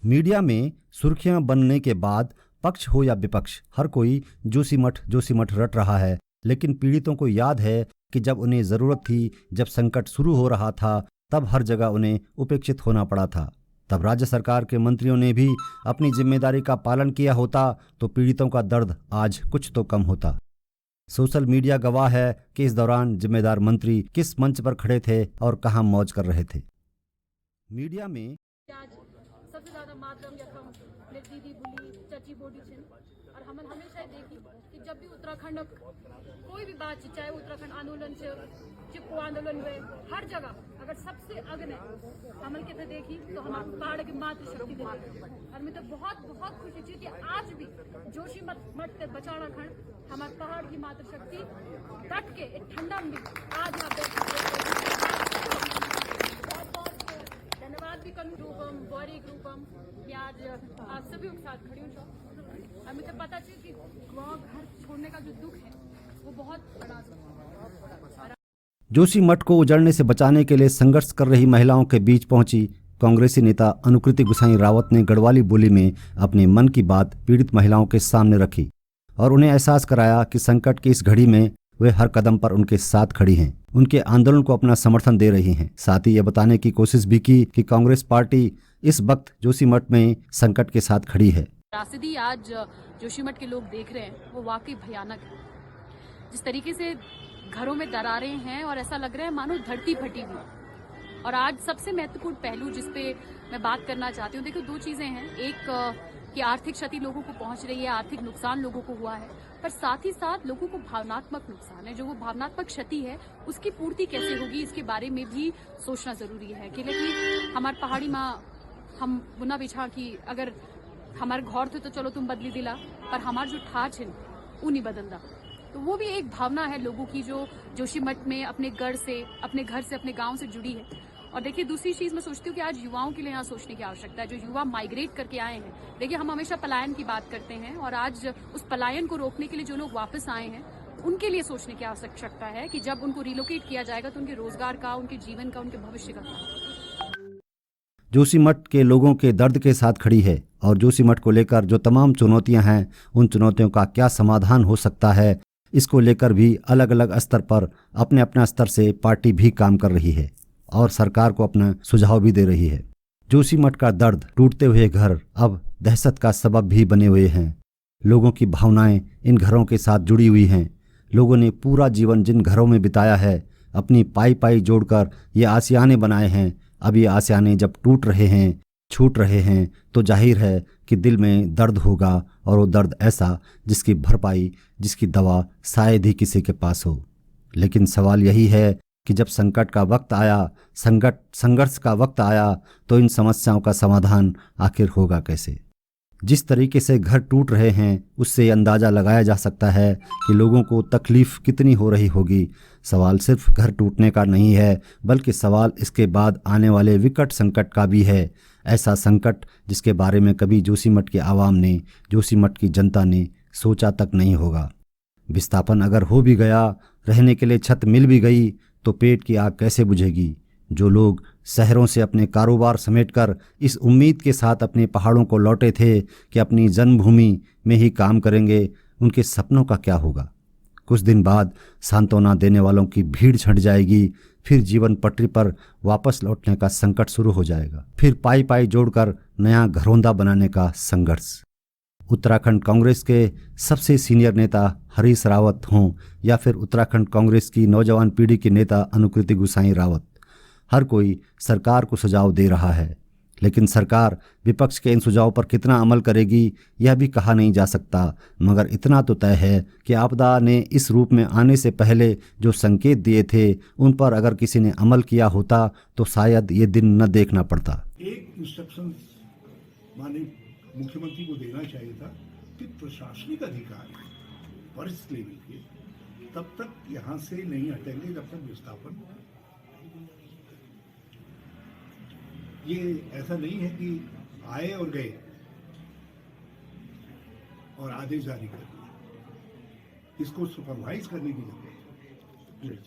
Media में सुर्खियां बनने के बाद पक्ष हो या विपक्ष, हर कोई जोशीमठ रट रहा है। लेकिन पीड़ितों को याद है कि जब उन्हें ज़रूरत थी, जब संकट शुरू हो रहा था, तब हर जगह उन्हें उपेक्षित होना पड़ा था। तब राज्य सरकार के मंत्रियों ने भी अपनी जिम्मेदारी का पालन किया होता तो पीड़ितों का दर्द आज कुछ तो कम होता। सोशल मीडिया गवाह है कि इस दौरान जिम्मेदार मंत्री किस मंच पर खड़े थे और कहां मौज कर रहे थे। मीडिया में आज सबसे ज़्यादा मातरम यथम दीदी बुली चची बोडी छिन और हमन हमेशा देखी कि जब भी उत्तराखंड कोई भी बात चाहे उत्तराखंड आंदोलन से चिपको आंदोलन हुए, हर जगह अगर सबसे अग्नि हमन के देखी तो हमारे पहाड़ की मातृशक्ति देखी। और मैं तो बहुत बहुत खुशी थी कि आज भी जोशीमठ के बचाना खंड हमारे पहाड़ की मातृशक्ति डट के ठंडा में आज यहाँ पे धन्यवाद भी करूँ ग्रुपम बॉडी ग्रुपम मैं आज सभी के साथ खड़ी हूँ। और मुझे पता चल कि वहाँ घर छोड़ने का जो दुख है वो बहुत बड़ा है। जोशीमठ को उजड़ने से बचाने के लिए संघर्ष कर रही महिलाओं के बीच पहुंची कांग्रेसी नेता अनुकृति गुसाई रावत ने गढ़वाली बोली में अपने मन की बात पीड़ित महिलाओं के सामने रखी और उन्हें एहसास कराया कि संकट की इस घड़ी में वे हर कदम पर उनके साथ खड़ी हैं, उनके आंदोलन को अपना समर्थन दे रही हैं। साथ ही ये बताने की कोशिश भी की कि कांग्रेस पार्टी इस वक्त जोशीमठ में संकट के साथ खड़ी है। त्रासदी आज जोशीमठ के लोग देख रहे हैं वो वाकई भयानक है। जिस तरीके से घरों में दरारें हैं और ऐसा लग रहा है मानो धरती फटी हुई। और आज सबसे महत्वपूर्ण पहलू जिस पे मैं बात करना चाहती हूँ, देखो दो चीजें हैं। एक कि आर्थिक क्षति लोगों को पहुंच रही है, आर्थिक नुकसान लोगों को हुआ है, पर साथ ही साथ लोगों को भावनात्मक नुकसान है। जो वो भावनात्मक क्षति है उसकी पूर्ति कैसे होगी इसके बारे में भी सोचना जरूरी है। कि लेकिन हमारे पहाड़ी माँ हम बुना बिछा कि अगर हमारे घर थे तो चलो तुम बदली दिला, पर हमारे जो ठार छिन वो नहीं बदलदा। तो वो भी एक भावना है लोगों की जो जोशीमठ में अपने घर से अपने गांव से जुड़ी है। और देखिए दूसरी चीज मैं सोचती हूँ कि आज युवाओं के लिए यहाँ सोचने की आवश्यकता है। जो युवा माइग्रेट करके आए हैं, देखिए हम हमेशा पलायन की बात करते हैं और आज उस पलायन को रोकने के लिए जो लोग वापस आए हैं उनके लिए सोचने की आवश्यकता है कि जब उनको रिलोकेट किया जाएगा तो उनके रोजगार का, उनके जीवन का, उनके भविष्य का क्या। जोशीमठ के लोगों के दर्द के साथ खड़ी है और जोशीमठ को लेकर जो तमाम चुनौतियां हैं उन चुनौतियों का क्या समाधान हो सकता है, इसको लेकर भी अलग अलग स्तर पर अपने अपने स्तर से पार्टी भी काम कर रही है और सरकार को अपना सुझाव भी दे रही है। जोशीमठ का दर्द, टूटते हुए घर अब दहशत का सबब भी बने हुए हैं। लोगों की भावनाएं इन घरों के साथ जुड़ी हुई हैं। लोगों ने पूरा जीवन जिन घरों में बिताया है, अपनी पाई पाई जोड़कर ये आसियाने बनाए हैं, अब ये आसियाने जब टूट रहे हैं, छूट रहे हैं, तो जाहिर है कि दिल में दर्द होगा और वो दर्द ऐसा जिसकी भरपाई, जिसकी दवा शायद ही किसी के पास हो। लेकिन सवाल यही है कि जब संकट का वक्त आया, संघर्ष का वक्त आया, तो इन समस्याओं का समाधान आखिर होगा कैसे। जिस तरीके से घर टूट रहे हैं उससे अंदाज़ा लगाया जा सकता है कि लोगों को तकलीफ़ कितनी हो रही होगी। सवाल सिर्फ घर टूटने का नहीं है, बल्कि सवाल इसके बाद आने वाले विकट संकट का भी है। ऐसा संकट जिसके बारे में कभी जोशीमठ के आवाम ने, जोशीमठ की जनता ने सोचा तक नहीं होगा। विस्थापन अगर हो भी गया, रहने के लिए छत मिल भी गई, तो पेट की आग कैसे बुझेगी। जो लोग शहरों से अपने कारोबार समेटकर इस उम्मीद के साथ अपने पहाड़ों को लौटे थे कि अपनी जन्मभूमि में ही काम करेंगे, उनके सपनों का क्या होगा। कुछ दिन बाद सांत्वना देने वालों की भीड़ छंट जाएगी, फिर जीवन पटरी पर वापस लौटने का संकट शुरू हो जाएगा, फिर पाई पाई जोड़कर नया घरौंदा बनाने का संघर्ष। उत्तराखंड कांग्रेस के सबसे सीनियर नेता हरीश रावत हों या फिर उत्तराखंड कांग्रेस की नौजवान पीढ़ी के नेता अनुकृति गुसाई रावत, हर कोई सरकार को सुझाव दे रहा है। लेकिन सरकार विपक्ष के इन सुझाव पर कितना अमल करेगी यह भी कहा नहीं जा सकता। मगर इतना तो तय है कि आपदा ने इस रूप में आने से पहले जो संकेत दिए थे उन पर अगर किसी ने अमल किया होता तो शायद ये दिन न देखना पड़ता। एक इंस्ट्रक्शन माननीय मुख्यमंत्री को देना चाहिए था कि प्रशासनिक अधिकारी वरिष्ठ लेवल के तब तक यहाँ से नहीं हटेंगे जब तक विस्थापन। ये ऐसा नहीं है कि आए और गए और आदेश जारी कर दिए, इसको सुपरवाइज करने की जरूरत है।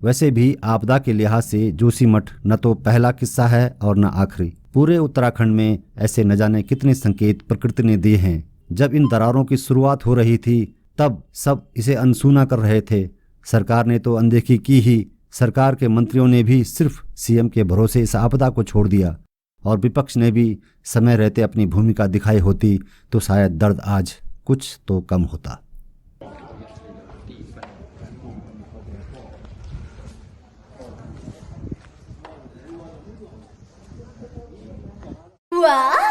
वैसे भी आपदा के लिहाज से जोशीमठ न तो पहला किस्सा है और न आखिरी। पूरे उत्तराखंड में ऐसे न जाने कितने संकेत प्रकृति ने दिए हैं। जब इन दरारों की शुरुआत हो रही थी तब सब इसे अनसुना कर रहे थे। सरकार ने तो अनदेखी की ही। सरकार के मंत्रियों ने भी सिर्फ सीएम के भरोसे इस आपदा को छोड़ दिया और विपक्ष ने भी समय रहते अपनी भूमिका दिखाई होती तो शायद दर्द आज कुछ तो कम होता। वाह!